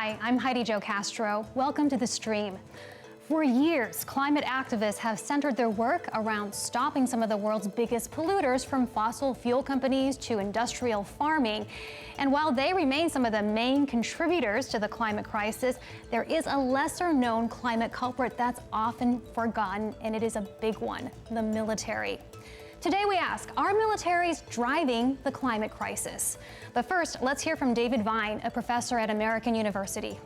Hi, I'm Heidi Jo Castro. Welcome to The Stream. For years, climate activists have centered their work around stopping some of the world's biggest polluters, from fossil fuel companies to industrial farming. And while they remain some of the main contributors to the climate crisis, there is a lesser-known climate culprit that's often forgotten, and it is a big one: the military. Today we ask, are militaries driving the climate crisis? But first, let's hear from David Vine, a professor at American University.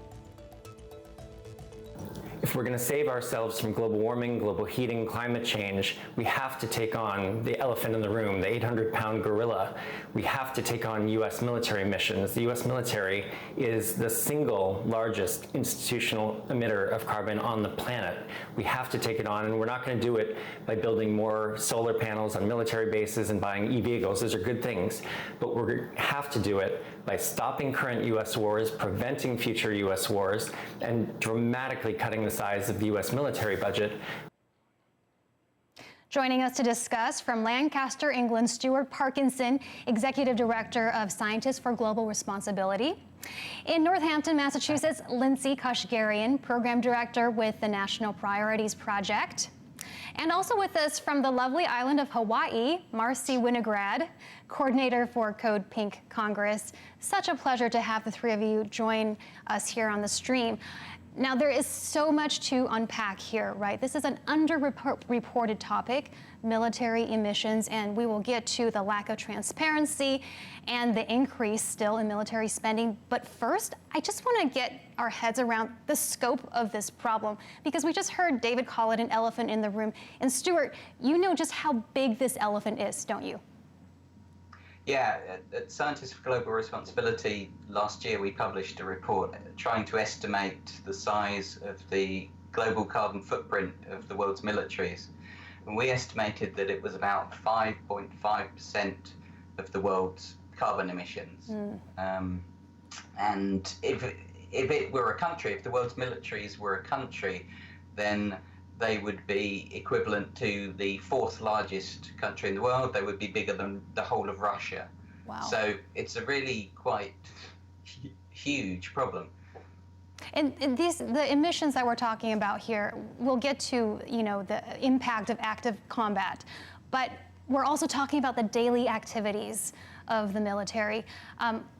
If we're going to save ourselves from global warming, global heating, climate change, we have to take on the elephant in the room, the 800-pound gorilla. We have to take on U.S. military missions. The U.S. military is the single largest institutional emitter of carbon on the planet. We have to take it on, and we're not going to do it by building more solar panels on military bases and buying e-vehicles. Those are good things, but we have to do it by stopping current U.S. wars, preventing future U.S. wars, and dramatically cutting the size of the U.S. military budget. Joining us to discuss, from Lancaster, England, Stuart Parkinson, Executive Director of Scientists for Global Responsibility. In Northampton, Massachusetts, Lindsay Kashgarian, Program Director with the National Priorities Project. And also with us from the lovely island of Hawaii, Marcy Winograd, Coordinator for Code Pink Congress. Such a pleasure to have the three of you join us here on the stream. Now, there is so much to unpack here, right? This is an underreported topic, military emissions, and we will get to the lack of transparency and the increase still in military spending. But first, I just want to get our heads around the scope of this problem, because we just heard David call it an elephant in the room. And Stuart, you know just how big this elephant is, don't you? Yeah, at Scientists for Global Responsibility last year, we published a report trying to estimate the size of the global carbon footprint of the world's militaries. And we estimated that it was about 5.5% of the world's carbon emissions. And if it were a country, if the world's militaries were a country, then they would be equivalent to the fourth largest country in the world. They would be bigger than the whole of Russia. Wow. So it's a really quite huge problem. And the emissions that we're talking about here, we'll get to, the impact of active combat, but we're also talking about the daily activities of the military.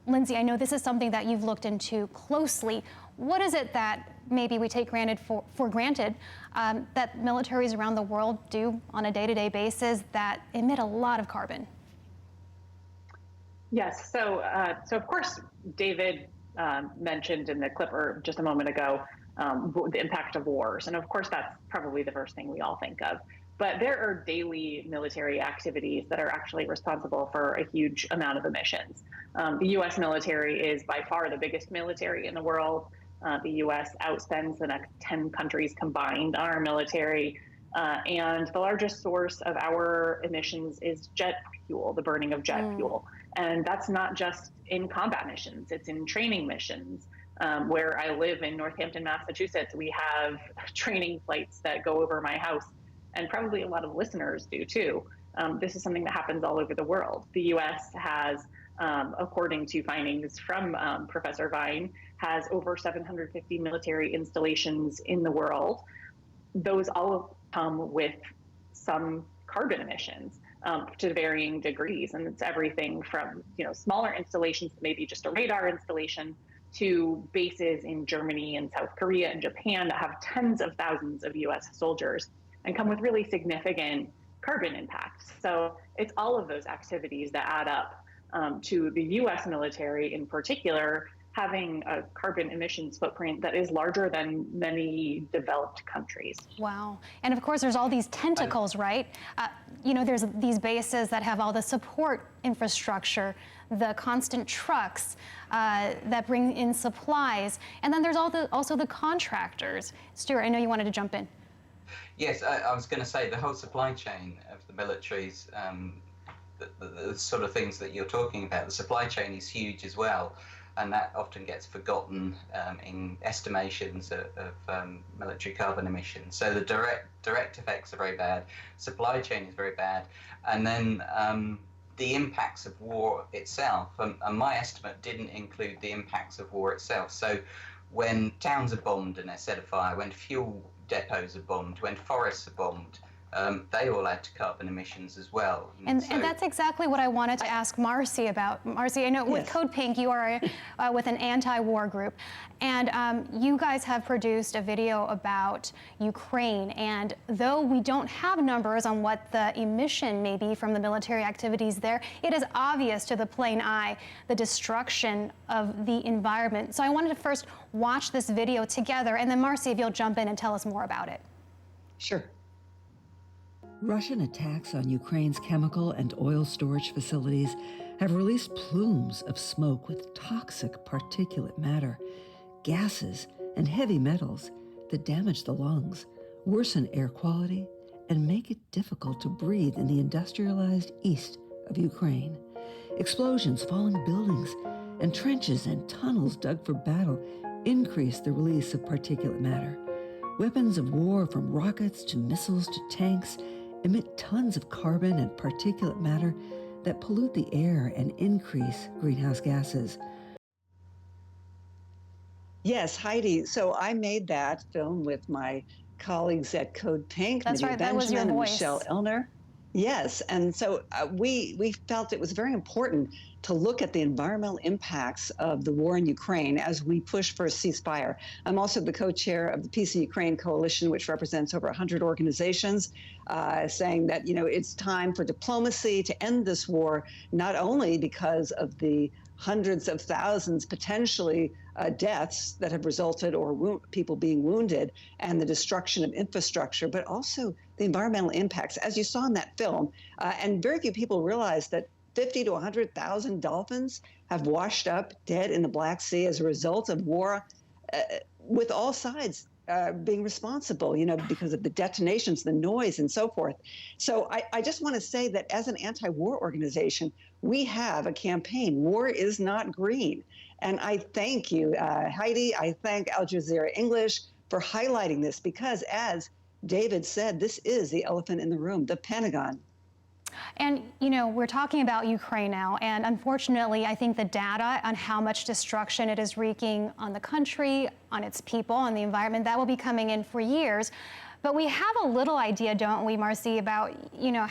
Lindsay, I know this is something that you've looked into closely. What is it that maybe we take for granted that militaries around the world do on a day-to-day basis that emit a lot of carbon? Yes, so of course, David mentioned in the clip just a moment ago the impact of wars. And of course, that's probably the first thing we all think of. But there are daily military activities that are actually responsible for a huge amount of emissions. The U.S. military is by far the biggest military in the world. The U.S. outspends the next 10 countries combined on our military. And the largest source of our emissions is jet fuel, the burning of jet fuel. And that's not just in combat missions, it's in training missions. Where I live in Northampton, Massachusetts, we have training flights that go over my house, and probably a lot of listeners do too. This is something that happens all over the world. The U.S. has, according to findings from Professor Vine, has over 750 military installations in the world. Those all come with some carbon emissions to varying degrees. And it's everything from smaller installations, maybe just a radar installation, to bases in Germany and South Korea and Japan that have tens of thousands of U.S. soldiers and come with really significant carbon impacts. So it's all of those activities that add up to the U.S. military in particular having a carbon emissions footprint that is larger than many developed countries. Wow. And of course, there's all these tentacles, right? There's these bases that have all the support infrastructure, the constant trucks that bring in supplies. And then there's also the contractors. Stuart, I know you wanted to jump in. Yes, I was going to say the whole supply chain of the militaries, the sort of things that you're talking about, the supply chain is huge as well. And that often gets forgotten in estimations of military carbon emissions. So the direct effects are very bad. Supply chain is very bad. And then the impacts of war itself, and my estimate didn't include the impacts of war itself. So when towns are bombed and they're set afire, when fuel depots are bombed, when forests are bombed, they all add to carbon emissions as well. And that's exactly what I wanted to ask Marcy about. Marcy, I know with Code Pink, you are with an anti-war group, and you guys have produced a video about Ukraine. And though we don't have numbers on what the emission may be from the military activities there, it is obvious to the plain eye the destruction of the environment. So I wanted to first watch this video together, and then Marcy, if you'll jump in and tell us more about it. Sure. Russian attacks on Ukraine's chemical and oil storage facilities have released plumes of smoke with toxic particulate matter, gases, and heavy metals that damage the lungs, worsen air quality, and make it difficult to breathe in the industrialized east of Ukraine. Explosions, falling buildings, and trenches and tunnels dug for battle increase the release of particulate matter. Weapons of war, from rockets to missiles to tanks, emit tons of carbon and particulate matter that pollute the air and increase greenhouse gases. Yes, Heidi. So I made that film with my colleagues at Code Pink, That's Medea right, that was your Benjamin and voice. Michelle Elner. Yes, and so we felt it was very important to look at the environmental impacts of the war in Ukraine as we push for a ceasefire. I'm also the co-chair of the Peace in Ukraine Coalition, which represents over 100 organizations, saying that, you know, it's time for diplomacy to end this war, not only because of the hundreds of thousands potentially deaths that have resulted, or people being wounded, and the destruction of infrastructure, but also the environmental impacts, as you saw in that film. And very few people realize that 50 to 100,000 dolphins have washed up dead in the Black Sea as a result of war, with all sides being responsible, you know, because of the detonations, the noise, and so forth. So I just want to say that as an anti-war organization, we have a campaign, War is Not Green. And I thank you, Heidi, I thank Al Jazeera English for highlighting this, because as David said, this is the elephant in the room, the Pentagon. And, you know, we're talking about Ukraine now, and unfortunately, I think the data on how much destruction it is wreaking on the country, on its people, on the environment, that will be coming in for years. But we have a little idea, don't we, Marcy, about, you know,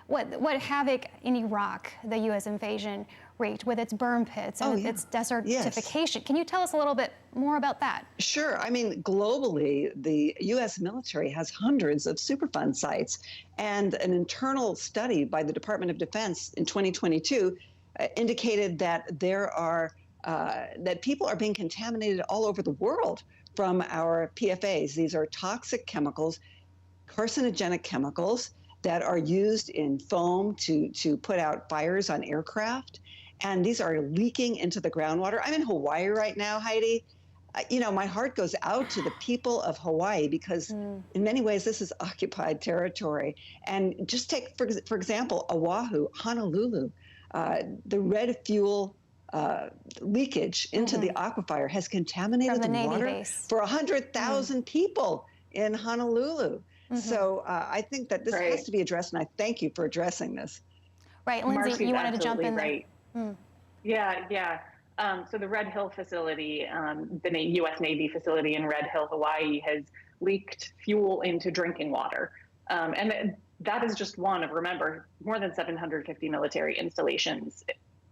what havoc in Iraq the U.S. invasion wreaked with its burn pits and its desertification. Yes. Can you tell us a little bit more about that? Sure. I mean, globally, the U.S. military has hundreds of Superfund sites, and an internal study by the Department of Defense in 2022 indicated that that people are being contaminated all over the world from our PFAs. These are toxic chemicals, carcinogenic chemicals that are used in foam to put out fires on aircraft. And these are leaking into the groundwater. I'm in Hawaii right now, Heidi. You know, my heart goes out to the people of Hawaii, because in many ways this is occupied territory. And just take, for example, Oahu, Honolulu, the red fuel leakage into the aquifer has contaminated the water for 100,000 people in Honolulu. So I think that this has to be addressed, and I thank you for addressing this. Right, Lindsay, Marcy's you wanted to jump in there. Right. Yeah. So the Red Hill facility, the U.S. Navy facility in Red Hill, Hawaii, has leaked fuel into drinking water. And that is just one of, remember, more than 750 military installations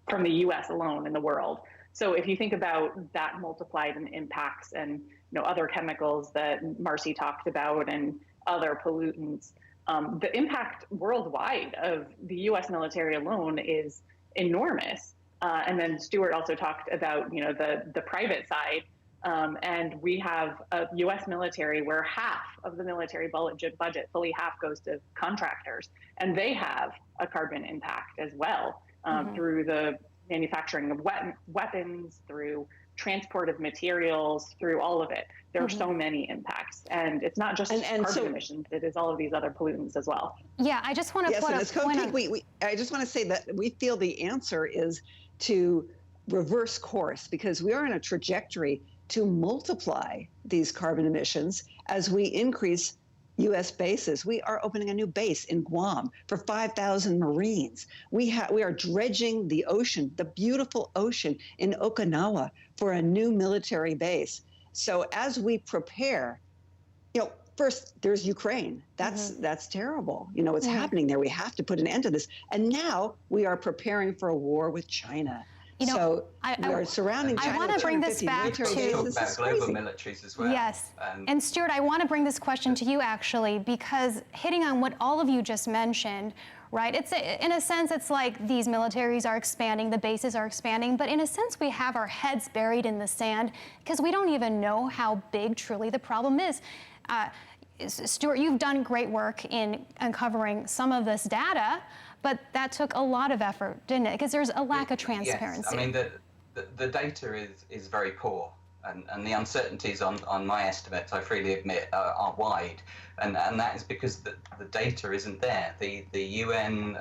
from the U.S. alone in the world. So if you think about that multiplied in impacts and, you know, other chemicals that Marcy talked about and other pollutants, the impact worldwide of the U.S. military alone is enormous. And then Stuart also talked about, you know, the private side, and we have a U.S. military where half of the military budget, fully half, goes to contractors, and they have a carbon impact as well, through the manufacturing of weapons, through transport of materials, through all of it. There are so many impacts, and it's not just carbon emissions, it is all of these other pollutants as well. Yeah, I just want to put a point on. I just want to say that we feel the answer is to reverse course, because we are on a trajectory to multiply these carbon emissions as we increase U.S. bases. We are opening a new base in Guam for 5,000 Marines. We are dredging the ocean, the beautiful ocean in Okinawa, for a new military base. So as we prepare, first there's Ukraine. That's terrible. What's happening there. We have to put an end to this. And now we are preparing for a war with China. We are surrounding China. I want to bring this back to about global militaries as well. Yes. And Stuart, I want to bring this question to you actually, because hitting on what all of you just mentioned, right? In a sense, it's like these militaries are expanding, the bases are expanding, but in a sense, we have our heads buried in the sand because we don't even know how big truly the problem is. Stuart, you've done great work in uncovering some of this data, but that took a lot of effort, didn't it? Because there's a lack of transparency. Yes, I mean, the data is very poor, and the uncertainties on my estimates, I freely admit, are wide, and that is because the data isn't there. The UN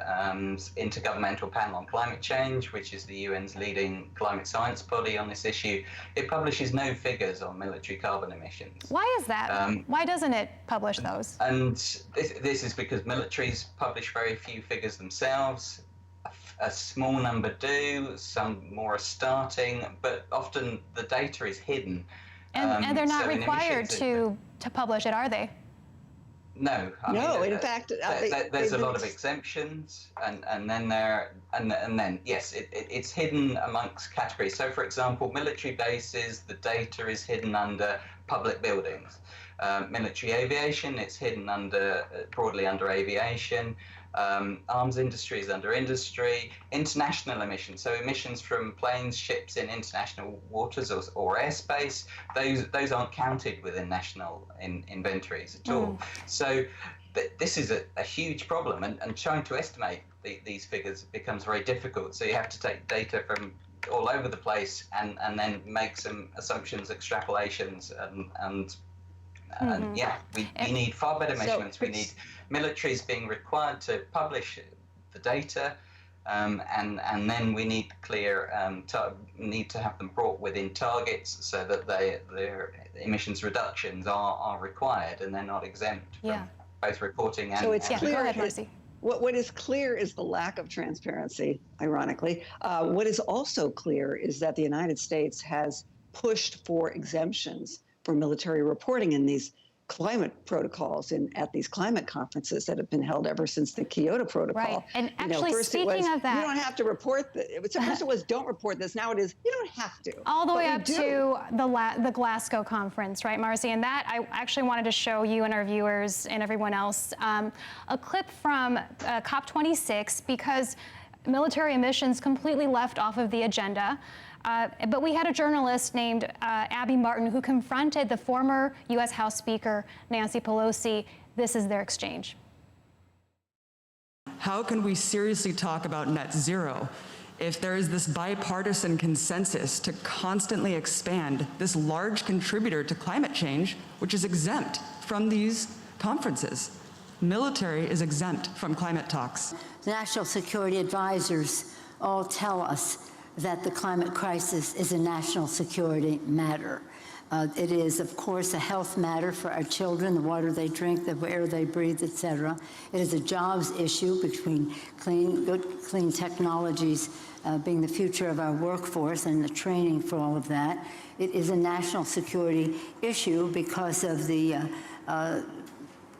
Intergovernmental Panel on Climate Change, which is the UN's leading climate science body on this issue, it publishes no figures on military carbon emissions. Why is that? Why doesn't it publish those? And this is because militaries publish very few figures themselves. A small number do, some more are starting, but often the data is hidden. And they're not required to publish it, are they? No. In fact, there's a lot of exemptions, and then yes, it's hidden amongst categories. So, for example, military bases, the data is hidden under public buildings. Military aviation, it's hidden broadly under aviation. Arms industry is under industry. International emissions, so emissions from planes, ships in international waters or airspace, those aren't counted within national inventories at all. So this is a huge problem, and trying to estimate these figures becomes very difficult. So you have to take data from all over the place and then make some assumptions, extrapolations, and we need far better measurements. We need militaries being required to publish the data, and then we need clear need to have them brought within targets so that their emissions reductions are required and they're not exempt from both reporting and. So it's clear. Go ahead, Marcy. What is clear is the lack of transparency, ironically. What is also clear is that the United States has pushed for exemptions for military reporting in these climate protocols and at these climate conferences that have been held ever since the Kyoto Protocol. Right, and actually speaking of that, you don't have to report this. First it was don't report this, now it is you don't have to. All the way up to the Glasgow conference, right, Marcy? And that I actually wanted to show you and our viewers and everyone else a clip from COP26 because military emissions completely left off of the agenda. But we had a journalist named Abby Martin who confronted the former U.S. House Speaker, Nancy Pelosi. This is their exchange. How can we seriously talk about net zero if there is this bipartisan consensus to constantly expand this large contributor to climate change, which is exempt from these conferences? Military is exempt from climate talks. National security advisors all tell us that the climate crisis is a national security matter. It is, of course, a health matter for our children, the water they drink, the air they breathe, et cetera. It is a jobs issue between clean technologies being the future of our workforce and the training for all of that. It is a national security issue because of the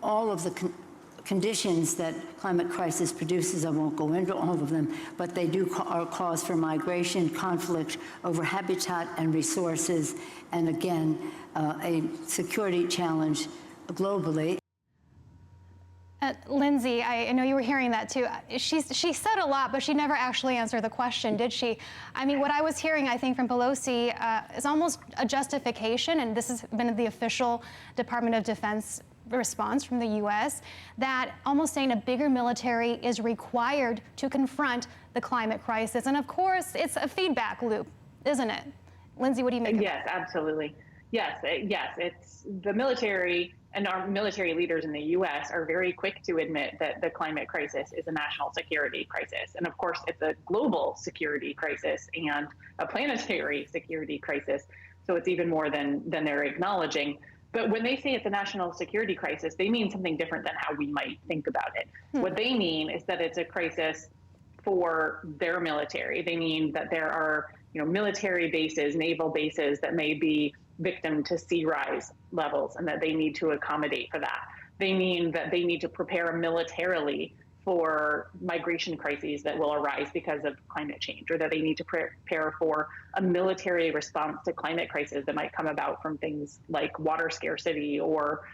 all of the conditions that climate crisis produces. I won't go into all of them, but they are cause for migration, conflict over habitat and resources, and again, a security challenge globally. Lindsay, I know you were hearing that too. She said a lot, but she never actually answered the question, did she? I mean, what I was hearing, I think, from Pelosi is almost a justification, and this has been the official Department of Defense response from the U.S., that almost saying a bigger military is required to confront the climate crisis. And of course, it's a feedback loop, isn't it? Lindsay, what do you make of Yes, absolutely. Yes, it's the military, and our military leaders in the U.S. are very quick to admit that the climate crisis is a national security crisis. And of course, it's a global security crisis and a planetary security crisis. So it's even more than they're acknowledging. But when they say it's a national security crisis, they mean something different than how we might think about it. What they mean is that it's a crisis for their military. They mean that there are, military bases, naval bases that may be victim to sea rise levels and that they need to accommodate for that. They mean that they need to prepare militarily for migration crises that will arise because of climate change, or that they need to prepare for a military response to climate crises that might come about from things like water scarcity or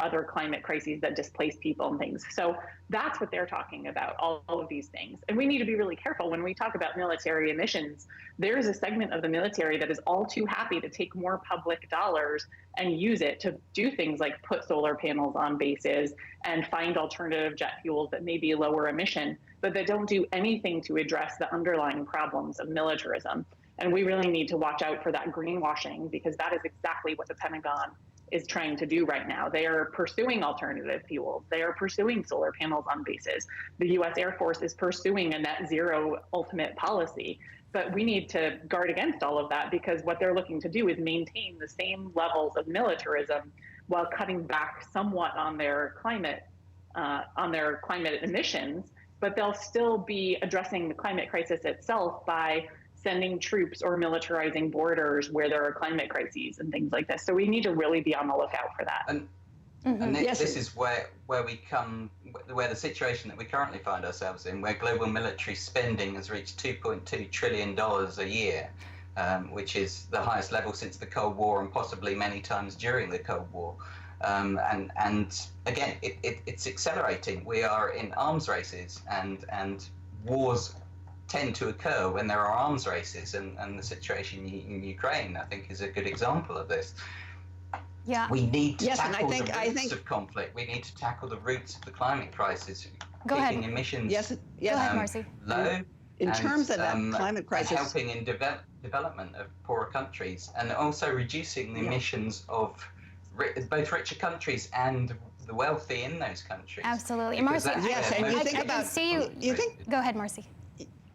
other climate crises that displace people and things. So that's what they're talking about, all of these things. And we need to be really careful when we talk about military emissions. There's a segment of the military that is all too happy to take more public dollars and use it to do things like put solar panels on bases and find alternative jet fuels that may be lower emission, but that don't do anything to address the underlying problems of militarism. And we really need to watch out for that greenwashing, because that is exactly what the Pentagon is trying to do right now. They are pursuing alternative fuels. They are pursuing solar panels on bases. The U.S. Air Force is pursuing a net zero ultimate policy. But we need to guard against all of that, because what they're looking to do is maintain the same levels of militarism while cutting back somewhat on their climate emissions. But they'll still be addressing the climate crisis itself by sending troops or militarizing borders where there are climate crises and things like this. So we need to really be on the lookout for that. And this is where the situation that we currently find ourselves in, where global military spending has reached $2.2 trillion a year, which is the highest level since the Cold War and possibly many times during the Cold War. And again, it's accelerating. We are in arms races, and wars tend to occur when there are arms races, and the situation in Ukraine, I think, is a good example of this. Yeah. We need to tackle and the roots of conflict. We need to tackle the roots of the climate crisis, keeping emissions Go ahead, Marcy. low. In terms of that climate crisis, and helping in development of poorer countries, and also reducing the emissions of both richer countries and the wealthy in those countries. Absolutely. Because Marcy, that's and where you most think of about- the see you. you think- Go ahead, Marcy.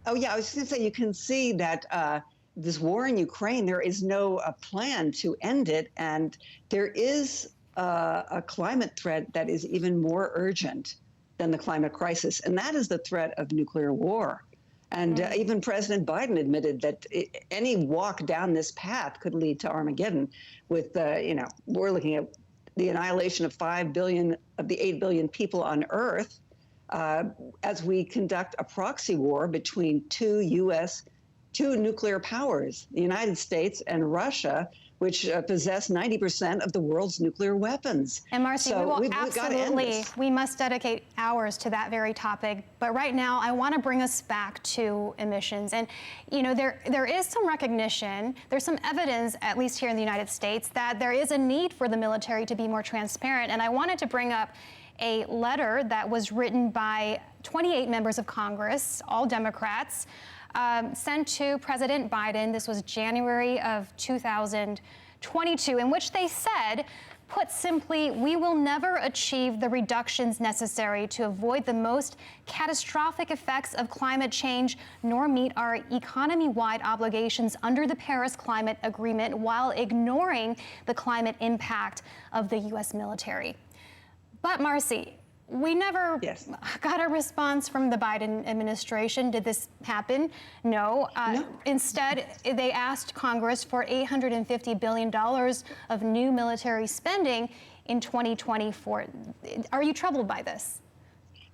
Oh, yeah, I was going to say, you can see that this war in Ukraine, there is no plan to end it. And there is a climate threat that is even more urgent than the climate crisis. And that is the threat of nuclear war. And even President Biden admitted that any walk down this path could lead to Armageddon with, we're looking at the annihilation of 5 billion of the 8 billion people on Earth. As we conduct a proxy war between two nuclear powers, the United States and Russia, which possess 90% of the world's nuclear weapons. And Marcy, so we must dedicate hours to that very topic. But right now, I want to bring us back to emissions. And, there is some recognition, there's some evidence, at least here in the United States, that there is a need for the military to be more transparent. And I wanted to bring up a letter that was written by 28 members of Congress, all Democrats, sent to President Biden. This was January of 2022, in which they said, put simply, we will never achieve the reductions necessary to avoid the most catastrophic effects of climate change, nor meet our economy-wide obligations under the Paris Climate Agreement while ignoring the climate impact of the U.S. military. But Marcy, we never got a response from the Biden administration. Did this happen? No. Instead, they asked Congress for $850 billion of new military spending in 2024. Are you troubled by this?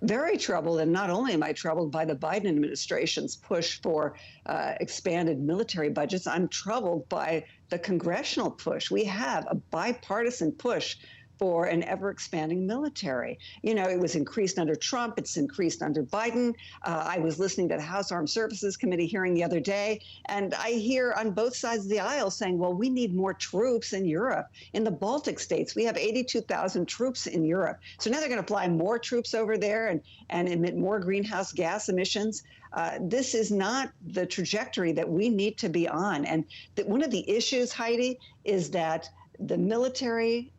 Very troubled, and not only am I troubled by the Biden administration's push for expanded military budgets, I'm troubled by the congressional push. We have a bipartisan push for an ever-expanding military. It was increased under Trump. It's increased under Biden. I was listening to the House Armed Services Committee hearing the other day, and I hear on both sides of the aisle saying, well, we need more troops in Europe. In the Baltic states, we have 82,000 troops in Europe. So now they're going to fly more troops over there and emit more greenhouse gas emissions. This is not the trajectory that we need to be on. And one of the issues, Heidi, is that the military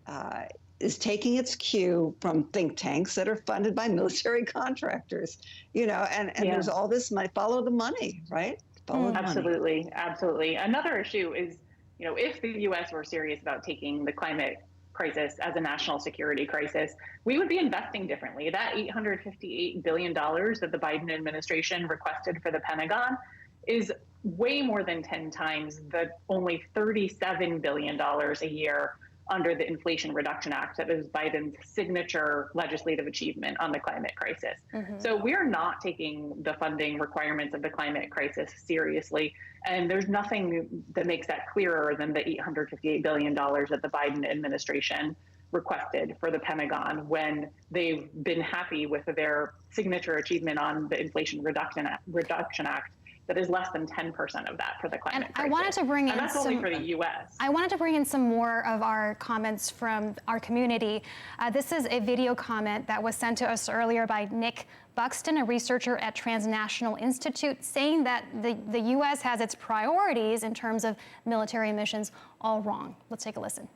is taking its cue from think tanks that are funded by military contractors, and there's all this money, follow the money, right? Follow the money. Absolutely. Another issue is, if the U.S. were serious about taking the climate crisis as a national security crisis, we would be investing differently. That $858 billion that the Biden administration requested for the Pentagon is way more than 10 times the only $37 billion a year under the Inflation Reduction Act that is Biden's signature legislative achievement on the climate crisis. So we are not taking the funding requirements of the climate crisis seriously. And there's nothing that makes that clearer than the $858 billion that the Biden administration requested for the Pentagon when they've been happy with their signature achievement on the Inflation Reduction Act that is less than 10% of that for the climate crisis. I wanted to bring in and that's only for the U.S. I wanted to bring in some more of our comments from our community. This is a video comment that was sent to us earlier by Nick Buxton, a researcher at Transnational Institute, saying that the U.S. has its priorities in terms of military missions all wrong. Let's take a listen.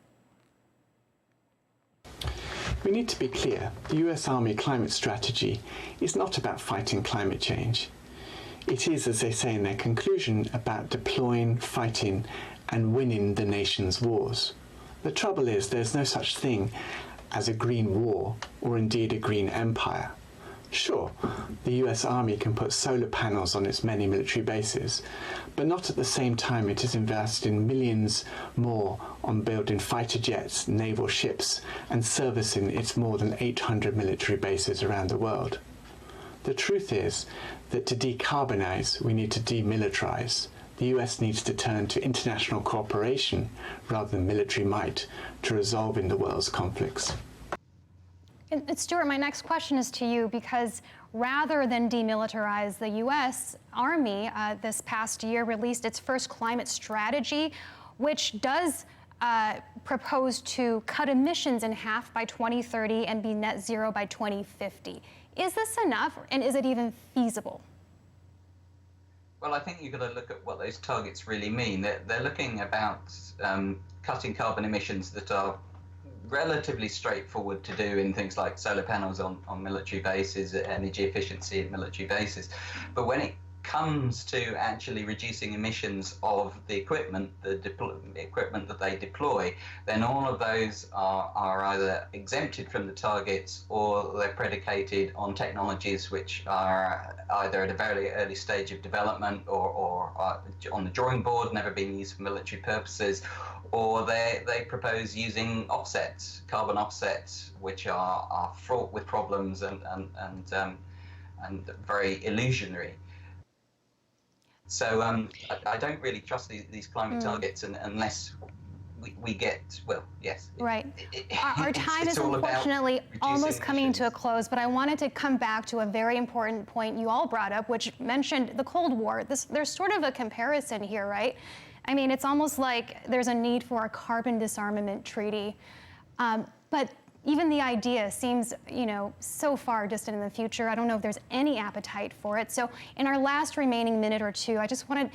We need to be clear, the US Army climate strategy is not about fighting climate change. It is, as they say in their conclusion, about deploying, fighting, and winning the nation's wars. The trouble is there's no such thing as a green war, or indeed a green empire. Sure, the US Army can put solar panels on its many military bases, but not at the same time it is investing millions more on building fighter jets, naval ships, and servicing its more than 800 military bases around the world. The truth is that to decarbonize, we need to demilitarize. The US needs to turn to international cooperation rather than military might to resolving the world's conflicts. And Stuart, my next question is to you, because rather than demilitarize, the U.S. Army this past year released its first climate strategy, which does propose to cut emissions in half by 2030 and be net zero by 2050. Is this enough, and is it even feasible? Well, I think you've got to look at what those targets really mean. They're looking about cutting carbon emissions that are relatively straightforward to do in things like solar panels on military bases, energy efficiency at military bases. But when it comes to actually reducing emissions of the equipment, equipment that they deploy, then all of those are either exempted from the targets or they're predicated on technologies which are either at a very early stage of development or on the drawing board, never been used for military purposes, or they propose using offsets, carbon offsets, which are fraught with problems and very illusionary. So I don't really trust these climate targets unless we get, well, yes. Right. Our time is unfortunately almost coming to a close, but I wanted to come back to a very important point you all brought up, which mentioned the Cold War. There's sort of a comparison here, right? I mean, it's almost like there's a need for a carbon disarmament treaty. But even the idea seems, so far distant in the future. I don't know if there's any appetite for it. So in our last remaining minute or two, I just wanted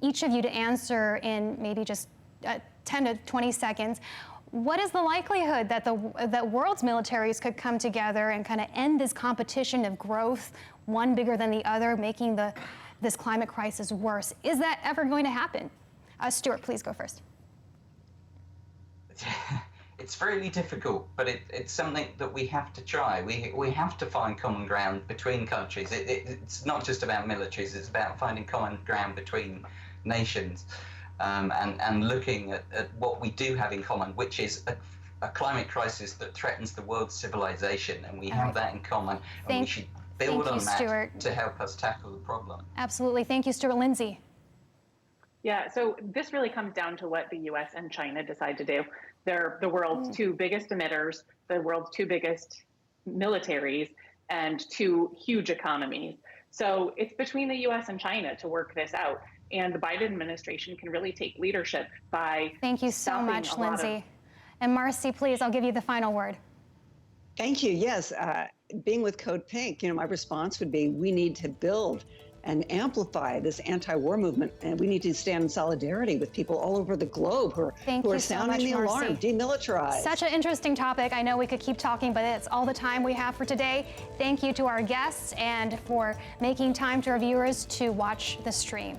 each of you to answer in maybe just 10 to 20 seconds. What is the likelihood that that world's militaries could come together and kind of end this competition of growth, one bigger than the other, making this climate crisis worse? Is that ever going to happen? Stuart, please go first. It's really difficult, but it's something that we have to try. We have to find common ground between countries. It's not just about militaries, it's about finding common ground between nations and looking at what we do have in common, which is a climate crisis that threatens the world's civilization, and we have that in common, and we should build on that to help us tackle the problem. Absolutely. Thank you, Stuart. Lindsay. Yeah, so this really comes down to what the US and China decide to do. They're the world's two biggest emitters, the world's two biggest militaries, and two huge economies. So it's between the US and China to work this out. And the Biden administration can really take leadership by Thank you so much, Lindsay. And Marcy, please, I'll give you the final word. Thank you. Yes, being with Code Pink, my response would be we need to build and amplify this anti-war movement, and we need to stand in solidarity with people all over the globe who are sounding the alarm. Demilitarize. Such an interesting topic. I know we could keep talking, but it's all the time we have for today. Thank you to our guests and for making time to our viewers to watch the stream.